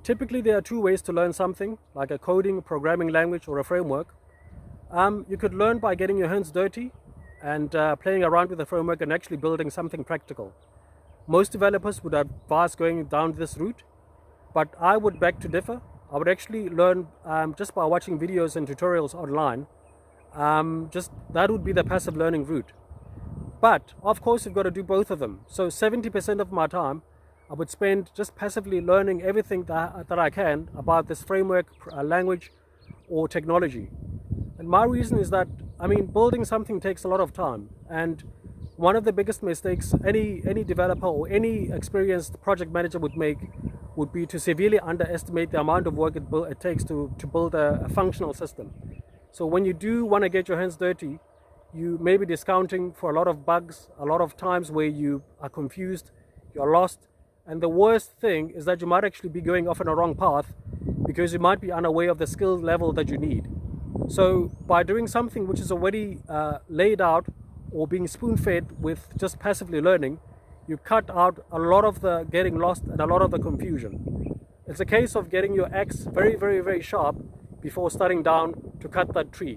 Typically, there are two ways to learn something, like a coding, programming language, or a framework. You could learn by getting your hands dirty and playing around with the framework and actually building something practical. Most developers would advise going down this route, but I would beg to differ. I would actually learn just by watching videos and tutorials online. Just that would be the passive learning route. But of course, you've got to do both of them. So 70% of my time I would spend just passively learning everything that I can about this framework, language, or technology. And my reason is that, building something takes a lot of time. And one of the biggest mistakes any developer or any experienced project manager would make would be to severely underestimate the amount of work it takes to build a functional system. So when you do want to get your hands dirty, you may be discounting for a lot of bugs, a lot of times where you are confused, you're lost. And the worst thing is that you might actually be going off on a wrong path because you might be unaware of the skill level that you need. So by doing something which is already laid out or being spoon-fed with just passively learning, you cut out a lot of the getting lost and a lot of the confusion. It's a case of getting your axe very, very, very sharp before starting down to cut that tree.